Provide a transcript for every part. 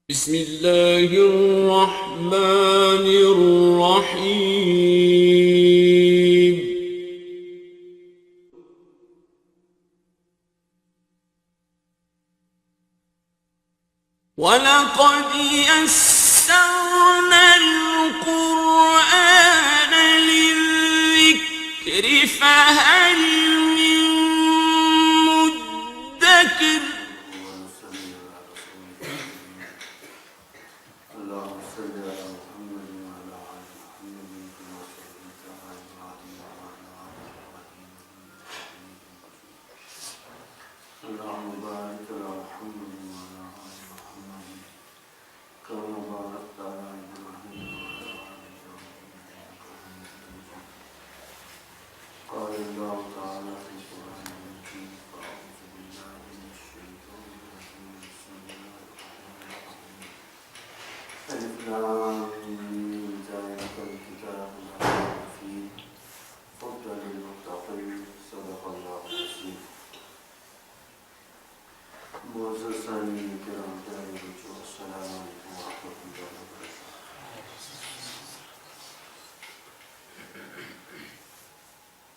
بسم الله الرحمن الرحيم ولقد يسرنا القرآن للذكر فهل من مدكر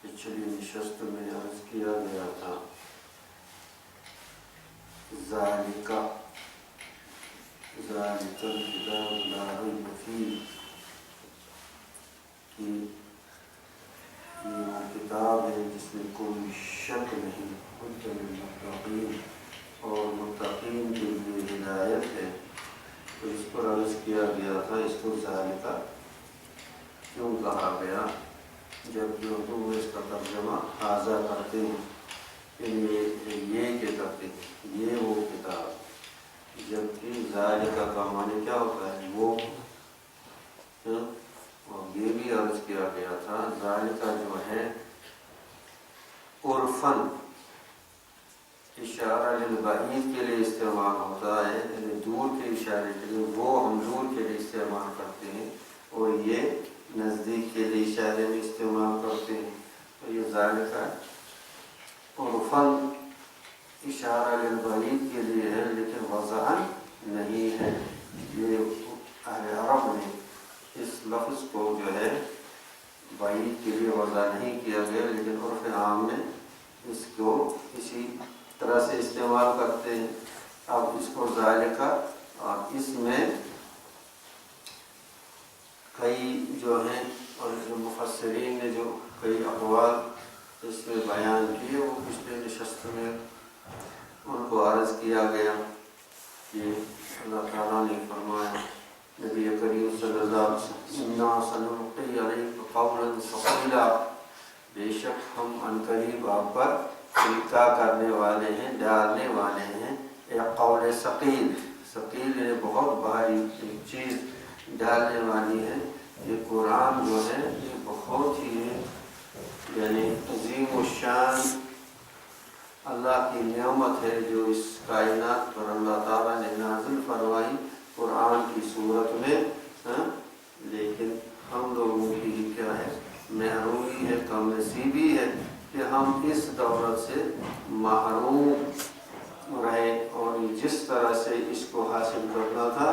پچھلی نشست میں عرض کیا گیا تھا ذالک الکتاب لا ریب فیہ کہ یہ وہ کتاب ہے جس میں کوئی شک نہیں، ہدی للمتقین، اور متقین کے لیے ہدایت ہے۔ تو اس پر عرض کیا گیا تھا اس کو ذالک کیوں کہا گیا، جبکہ اردو میں اس کا ترجمہ حاضہ کرتے ہیں، یہ کہ کرتے ہیں یہ وہ کتاب، جبکہ ذالک کا معنی کیا ہوتا ہے وہ، اور یہ بھی عرض کیا گیا تھا ذالک جو ہے عرفاً اشارہ للبعید کے لیے استعمال ہوتا ہے، یعنی دور کے اشارے کے لیے، وہ ہم دور کے لیے استعمال کرتے ہیں، اور یہ نزدیک کے لیے اشارے میں استعمال کرتے ہیں۔ تو یہ ذالک عرفاً اشارہ للبعید کے لیے ہے، لیکن وضعاً نہیں ہے۔ یہ اہل عرب نے اس لفظ کو جو ہے بعید کے لیے وضع نہیں کیا گیا، لیکن عرف عام میں اس کو اسی طرح سے استعمال کرتے ہیں۔ اب اس کو ذالک، اور اس میں کئی جو ہیں اور جو مفسرین نے جو کئی اقوال اس میں بیان کیے، وہ پچھلے نشست میں ان کو عرض کیا گیا کہ اللہ تعالیٰ نے فرمایا نبی کریم صلی اللہ علیہ وسلم اِنَّا سَنُلْقِي عَلَيْكَ قَوْلًا ثَقِيلًا، بے شک ہم عنقریب آپ پر القاء کرنے والے ہیں، ڈالنے والے ہیں ایک قول ثقیل، ثقیل یعنی بہت بھاری ایک چیز ڈالنے والی ہے۔ یہ قرآن جو ہے یہ بہت ہی یعنی عظیم الشان اللہ کی نعمت ہے جو اس کائنات پر اللہ تعالیٰ نے نازل فرمائی قرآن کی صورت میں، لیکن ہم لوگوں کی کیا ہے، محرومی ہے، کم نصیبی ہے کہ ہم اس دولت سے محروم رہے، اور جس طرح سے اس کو حاصل کرنا تھا،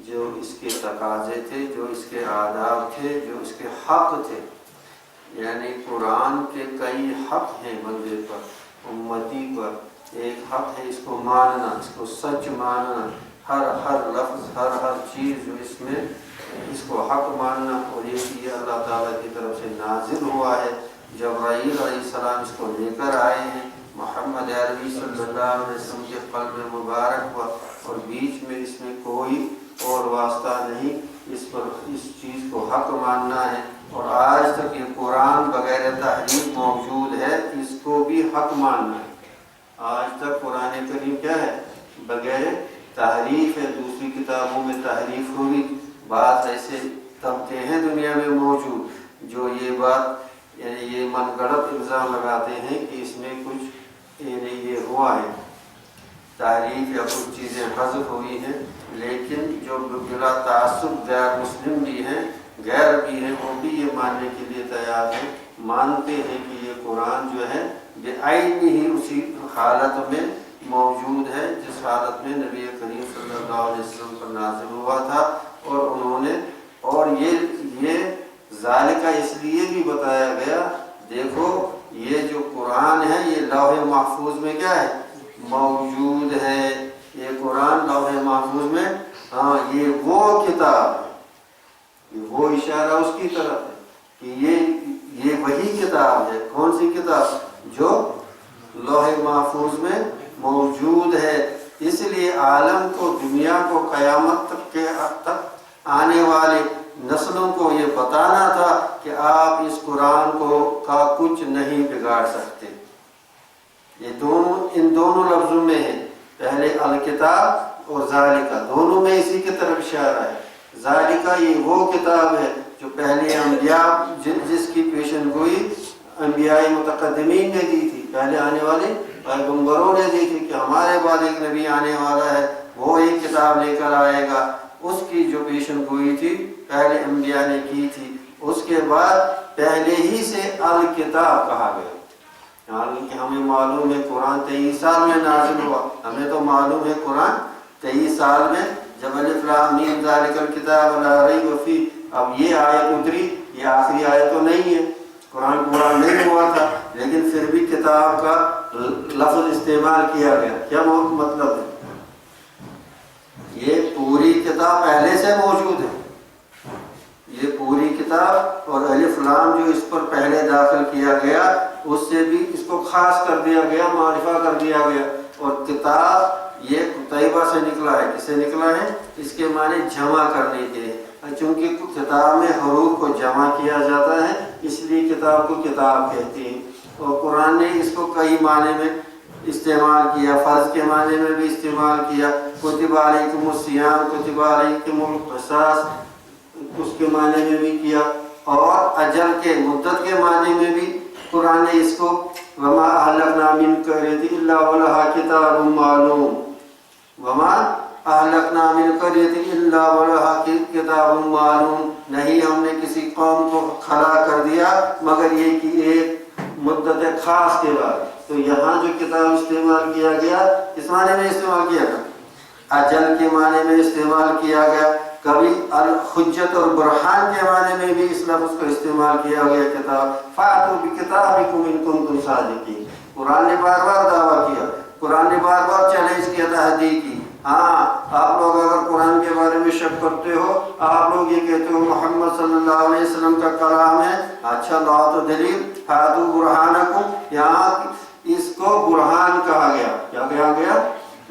جو اس کے تقاضے تھے، جو اس کے آداب تھے، جو اس کے حق تھے، یعنی قرآن کے کئی حق ہیں بندے پر، امتی پر۔ ایک حق ہے اس کو ماننا، اس کو سچ ماننا، ہر لفظ، ہر چیز جو اس میں، اس کو حق ماننا، اور یہ اللہ تعالیٰ کی طرف سے نازل ہوا ہے۔ جبرائیل علیہ السلام اس کو لے کر آئے ہیں، محمد عربی صلی اللہ علیہ وسلم کے قلب مبارک ہوا، اور بیچ میں اس میں کوئی اور واسطہ نہیں، اس پر اس چیز کو حق ماننا ہے۔ اور آج تک یہ قرآن بغیر تحریف موجود ہے، اس کو بھی حق ماننا ہے۔ آج تک قرآن کریم کیا ہے، بغیر تحریف ہے۔ دوسری کتابوں میں تحریف ہوئی، بعض ایسے طبقے ہیں دنیا میں موجود جو یہ بات یعنی یہ من گڑت الزام لگاتے ہیں کہ اس میں کچھ یعنی یہ ہوا ہے تحریف یا کچھ چیزیں حذف ہوئی ہیں، لیکن جو بلا تعصب غیر مسلم بھی ہیں، غیر بھی ہیں، وہ بھی یہ ماننے کے لیے تیار ہیں، مانتے ہیں کہ یہ قرآن جو ہے بعین ہی اسی حالت میں موجود ہے جس حالت میں نبی کریم صلی اللہ علیہ وسلم پر نازل ہوا تھا، اور انہوں نے اور یہ ذالکہ اس لیے بھی بتایا گیا، دیکھو یہ جو قرآن ہے یہ لوح محفوظ میں کیا ہے، موجود ہے، یہ قرآن لوح محفوظ میں، ہاں یہ وہ کتاب ہے، یہ وہ اشارہ اس کی طرف ہے کہ یہ وہی کتاب ہے۔ کون سی کتاب؟ جو لوح محفوظ میں موجود ہے۔ اس لیے عالم کو، دنیا کو، قیامت تک آنے والے نسلوں کو یہ بتانا تھا کہ آپ اس قرآن کا کچھ نہیں بگاڑ سکتے۔ یہ دونوں ان دونوں لفظوں میں ہے، پہلے الکتاب اور ذالکہ، دونوں میں اسی کی طرف اشارہ ہے۔ ذالکہ یہ وہ کتاب ہے جو پہلے انبیاء جس کی پیشن گوئی انبیاء متقدمین نے دی تھی، پہلے آنے والے پیغمبروں نے دی تھی کہ ہمارے بعد ایک نبی آنے والا ہے، وہ ایک کتاب لے کر آئے گا، اس کی جو پیشن گوئی تھی پہلے انبیاء نے کی تھی۔ اس کے بعد پہلے ہی سے الکتاب کہا گیا، حالانکہ ہمیں معلوم ہے قرآن 23 سال میں نازل ہوا، ہمیں تو معلوم ہے قرآن 23 سال میں جب الف لام میم ذالک الکتاب لا ریب فیہ، اب یہ آیت اتری، یہ آخری آیت تو نہیں ہے، قرآن پورا نہیں ہوا تھا، لیکن پھر بھی کتاب کا لفظ استعمال کیا گیا۔ کیا مطلب ہے؟ یہ پوری کتاب پہلے سے موجود ہے، یہ پوری کتاب، اور الف لام جو اس پر پہلے داخل کیا گیا اس سے بھی اس کو خاص کر دیا گیا، معرفہ کر دیا گیا۔ اور کتاب یہ کتیبہ سے نکلا ہے، کس سے نکلا ہے؟ اس کے معنی جمع کرنے کے، چونکہ کتاب میں حروف کو جمع کیا جاتا ہے اس لیے کتاب کو کتاب کہتے ہیں۔ اور قرآن نے اس کو کئی معنی میں استعمال کیا، فرض کے معنی میں بھی استعمال کیا، کتب علیکم الصیام، کتب علیکم القصاص، اس کے معنی میں بھی کیا، اور اجل کے، مدت کے معنی میں بھی قرآن نے اس کو وما اہلکنا من قریۃ الا ولہا کتاب معلوم، وما اہلکنا من قریۃ الا ولہا کتاب معلوم، نہیں ہم نے کسی قوم کو کھڑا کر دیا مگر یہ کہ ایک مدت خاص کے بعد۔ تو یہاں جو کتاب استعمال کیا گیا اس معنی میں استعمال کیا گیا، اجل کے معنی میں استعمال کیا گیا، کبھی الحجت اور برہان کے معنی میں بھی اس لفظ کو استعمال کیا گیا کتاب۔ فاتوا بکتابکم ان کنتم صادقین، قرآن نے بار بار دعویٰ کیا، قرآن نے بار بار چیلنج کیا، تحدید کی، ہاں آپ لوگ اگر قرآن کے بارے میں شک کرتے ہو، آپ لوگ یہ کہتے ہو محمد صلی اللہ علیہ وسلم کا کلام ہے، اچھا لاؤ تو دلیل، فاتوا برہانکم، یہاں اس کو برہان کہا گیا، کیا کہا گیا؟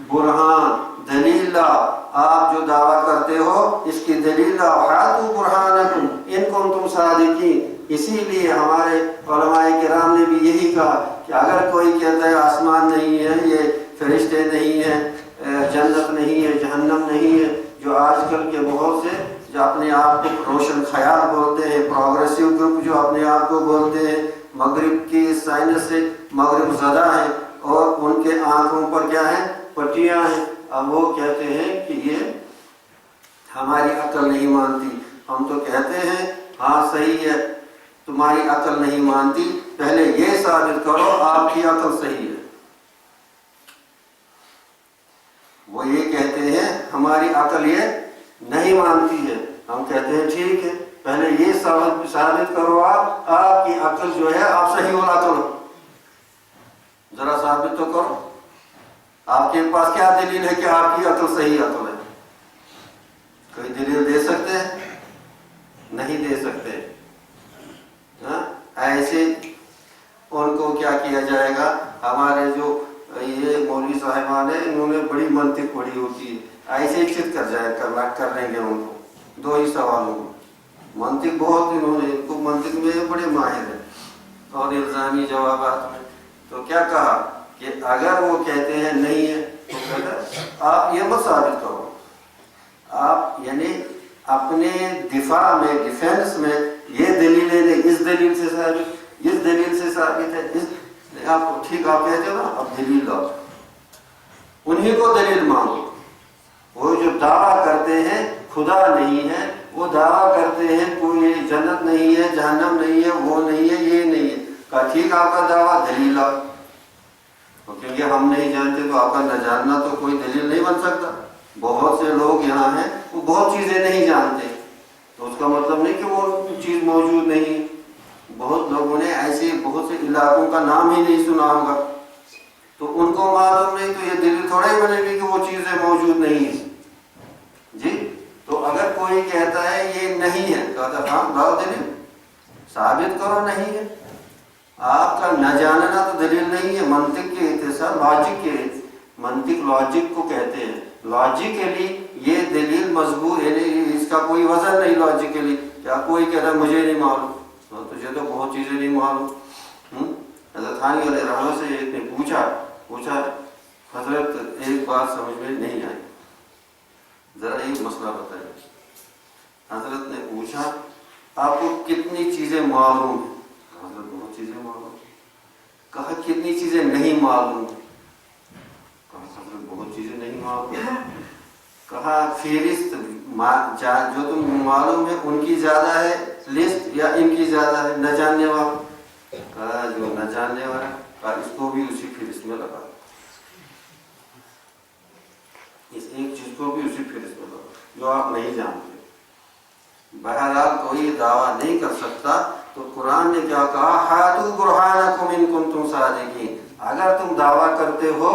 برہان، دلیل لاؤ، آپ جو دعویٰ کرتے ہو اس کی دلیل لاؤ، ہاتھو برہانکم ان کنتم صادقین۔ اسی لیے ہمارے علماء کرام نے بھی یہی کہا کہ اگر کوئی کہتا ہے آسمان نہیں ہے، یہ فرشتے نہیں ہیں، جنت نہیں ہے، جہنم نہیں ہے، جو آج کل کے بہت سے جو اپنے آپ کو روشن خیال بولتے ہیں، پروگریسو گروپ جو اپنے آپ کو بولتے ہیں، مغرب کی سائنس سے مغرب زدہ ہیں، اور ان کے آنکھوں پر کیا ہے؟ پٹیاں ہیں، اب وہ کہتے ہیں کہ یہ ہماری عقل نہیں مانتی۔ ہم تو کہتے ہیں ہاں صحیح ہے، تمہاری عقل نہیں مانتی، پہلے یہ ثابت کرو آپ کی عقل صحیح ہے۔ وہ یہ کہتے ہیں ہماری عقل یہ نہیں مانتی ہے، ہم کہتے ہیں ٹھیک ہے، پہلے یہ ثابت کرو آپ کی عقل جو ہے آپ صحیح العقل ہو، ذرا ثابت تو کرو، آپ کے پاس کیا دلیل ہے کہ آپ کی عقل صحیح عقل ہے؟ کوئی دلیل دے سکتے ہیں؟ نہیں دے سکتے۔ ایسے ان کو کیا کیا جائے گا؟ ہمارے جو یہ مولوی صاحبان ہیں انہوں نے بڑی منطق پڑھی ہوتی ہے، ایسے ہی چت کر لیں گے ان کو دو ہی سوالوں کو، منطق بہت انہوں نے، ان کو منطق میں بڑے ماہر ہیں اور الزامی جوابات میں۔ تو کیا کہا کہ اگر وہ کہتے ہیں نہیں ہے تو کہتا آپ یہ مت ثابت کرو، آپ یعنی اپنے دفاع میں، ڈیفینس میں یہ دلیلیں دیں، اس دلیل سے ثابت، اس دلیل سے ثابت ہے، اس آپ ٹھیک آپ کہتے ہو نا، اب دلیل لاؤ، انہی کو دلیل مانگو۔ وہ جو دعویٰ کرتے ہیں خدا نہیں ہے، وہ دعویٰ کرتے ہیں کوئی جنت نہیں ہے، جہنم نہیں ہے، وہ نہیں ہے، یہ نہیں ہے، کہا ٹھیک آپ کا دعویٰ، دلیل لاؤ، کیونکہ ہم نہیں جانتے تو آپ کا نہ جاننا تو کوئی دلیل نہیں بن سکتا۔ بہت سے لوگ یہاں ہیں وہ بہت چیزیں نہیں جانتے، تو اس کا مطلب نہیں کہ وہ چیز موجود نہیں۔ بہت لوگوں نے ایسے بہت سے علاقوں کا نام ہی نہیں سنا ہوگا، تو ان کو معلوم نہیں، تو یہ دلیل تھوڑا ہی بنے گی کہ وہ چیزیں موجود نہیں ہیں جی۔ تو اگر کوئی کہتا ہے یہ نہیں ہے، کہتا ہاں لاؤ دلیل، ثابت کرو نہیں ہے۔ آپ کا نہ جاننا تو دلیل نہیں ہے۔ منطق کے احتساب، لاجک کے، منطق لاجک کو کہتے ہیں، لاجیکلی یہ دلیل مضبوط، یعنی اس کا کوئی وزن نہیں لاجیکلی۔ کیا کوئی کہتا ہے مجھے نہیں معلوم، تو تجھے تو بہت چیزیں نہیں معلوم۔ حضرت تھانوی علیہ رحمہ سے ایک نے پوچھا حضرت ایک بات سمجھ میں نہیں آئی، ذرا ایک مسئلہ بتائیے۔ حضرت نے پوچھا آپ کو کتنی چیزیں معلوم ہیں؟ حضرت بہت چیزیں معلوم۔ کہا کتنی چیزیں نہیں معلوم؟ کہا حضرت بہت چیزیں نہیں معلوم۔ کہا فہرست جو تم معلوم ہے ان کی زیادہ ہے لسٹ یا ان کی زیادہ ہے نہ جاننے والا؟ کہا جو نہ جاننے والا، کہا اس کو بھی اسی فہرست میں لگا، اس ایک چیز کو بھی اسی فہرست میں لگا جو آپ نہیں جانتے۔ بہرحال کوئی دعویٰ نہیں کر سکتا، تو قرآن نے کیا کہا، ہاتھو برہانکم ان کنتم صادقین، اگر تم دعویٰ کرتے ہو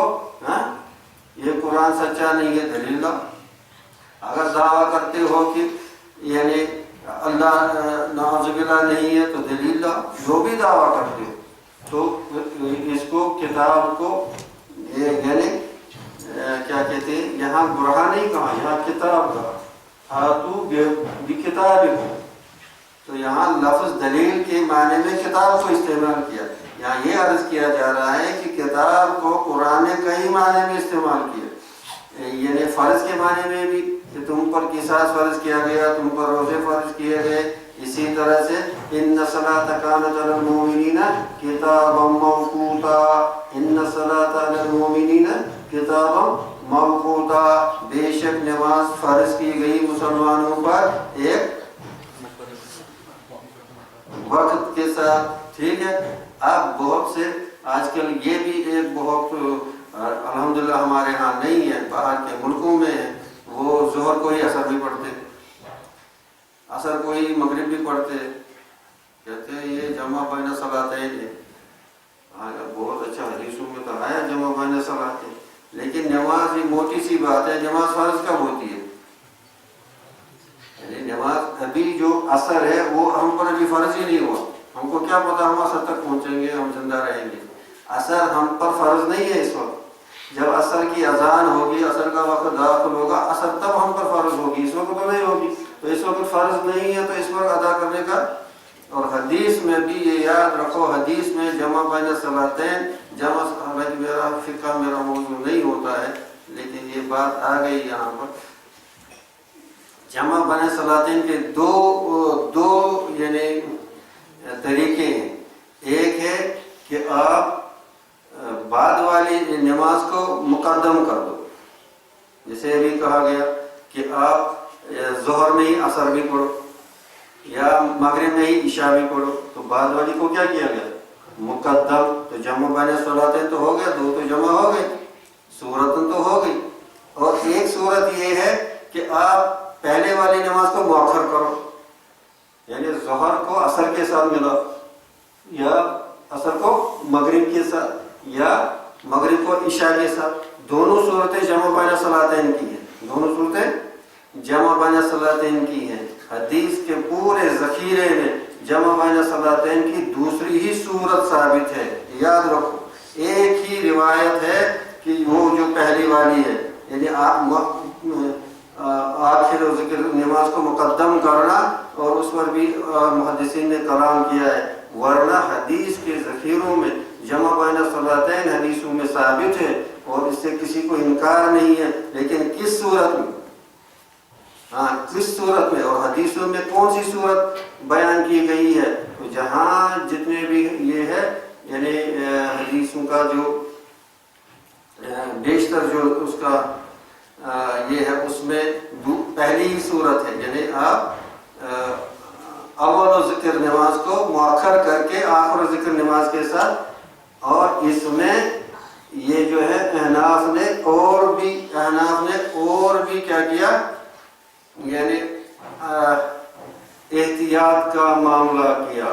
یہ قرآن سچا نہیں ہے، دلیل لاؤ۔ اگر دعویٰ کرتے ہو کہ یعنی اللہ نعوذ باللہ نہیں ہے، تو دلیل لاؤ۔ جو بھی دعویٰ کرتے ہو تو اس کو کتاب کو یعنی کیا کہتے ہیں، یہاں برہان نہیں کہا، یہاں کتاب کہا، ہاتھو بکتابکم، تو یہاں لفظ دلیل کے معنی میں کتاب کو استعمال کیا۔ یہاں یہ عرض کیا جا رہا ہے کہ کتاب کو قرآن نے کئی معنی میں استعمال کیا، یعنی فرض کے معنی میں بھی کہ تم پر قصاص فرض کیا گیا، تم پر روزے فرض کیے گئے، اسی طرح سے ان الصلاۃ کانت علی المؤمنین کتابا موقوتا، ان الصلاۃ علی المؤمنین کتابا موقوتا، بے شک نماز فرض کی گئی مسلمانوں پر ایک وقت کے ساتھ، ٹھیک ہے۔ اب بہت سے آج کل یہ بھی ایک بہت الحمدللہ ہمارے ہاں نہیں ہے، باہر کے ملکوں میں ہے، وہ ظہر کو ہی اثر بھی پڑھتے، اثر کو ہی مغرب بھی پڑھتے، کہتے ہیں یہ جمع بین صلاتین ہے۔ بہت اچھا، حدیثوں میں تو آیا جمع بین صلاتین، لیکن نماز یہ موٹی سی بات ہے، نماز فرض کب ہوتی ہے؟ یعنی نماز ابھی جو اثر ہے وہ ہم پر ابھی فرض ہی نہیں ہوا، ہم کو کیا پتا ہم اثر تک پہنچیں گے، ہم زندہ رہیں گے۔ اثر ہم پر فرض نہیں ہے اس وقت، جب اثر کی اذان ہوگی، اثر کا وقت داخل ہوگا، اثر تب ہم پر فرض ہوگی، اس وقت تو نہیں ہوگی، تو اس وقت فرض نہیں ہے، تو اس وقت ادا کرنے کا۔ اور حدیث میں بھی یہ یاد رکھو، حدیث میں جمع بین صلاتین، جمع میرا فقہ میرا موضوع نہیں ہوتا ہے، لیکن یہ بات آ گئی یہاں پر، جمع بین صلاتین کے دو یعنی طریقے ہیں۔ ایک ہے کہ آپ بعد والی نماز کو مقدم کر دو، جیسے ابھی کہا گیا کہ آپ ظہر میں ہی عصر بھی پڑھو یا مغرب میں ہی عشاء بھی پڑھو، تو بعد والی کو کیا کیا گیا؟ مقدم۔ تو جمع بین صلاتین تو ہو گیا، دو تو جمع ہو گئی، صورتن تو ہو گئی۔ اور ایک صورت یہ ہے کہ آپ پہلے والی نماز کو مؤخر کرو، یعنی ظہر کو عصر کے ساتھ ملا، یا عصر کو مغرب کے ساتھ، یا مغرب کو عشاء کے ساتھ۔ دونوں صورتیں جمع بین صلاتین کی ہیں، دونوں صورتیں جمع بین صلاتین کی ہیں۔ حدیث کے پورے ذخیرے میں جمع بین صلاتین کی دوسری ہی صورت ثابت ہے، یاد رکھو۔ ایک ہی روایت ہے کہ وہ جو پہلی والی ہے، یعنی آخر ذکر نماز کو مقدم کرنا، اور اس پر بھی محدثین نے کلام کیا ہے، ورنہ حدیث کے ذخیروں میں جمع بین صلاتین حدیثوں میں ثابت ہے، اور اس سے کسی کو انکار نہیں ہے، لیکن کس صورت میں؟ کس صورت میں، اور حدیثوں میں کون سی صورت بیان کی گئی ہے؟ تو جہاں جتنے بھی یہ ہے، یعنی حدیثوں کا جو بیشتر جو اس کا یہ ہے، اس میں پہلی ہی صورت ہے، یعنی آپ اول و ذکر نماز کو مؤخر کر کے آخر و ذکر نماز کے ساتھ۔ اور اس میں یہ جو ہے احناف نے اور بھی احناف نے اور بھی کیا کیا، یعنی احتیاط کا معاملہ کیا.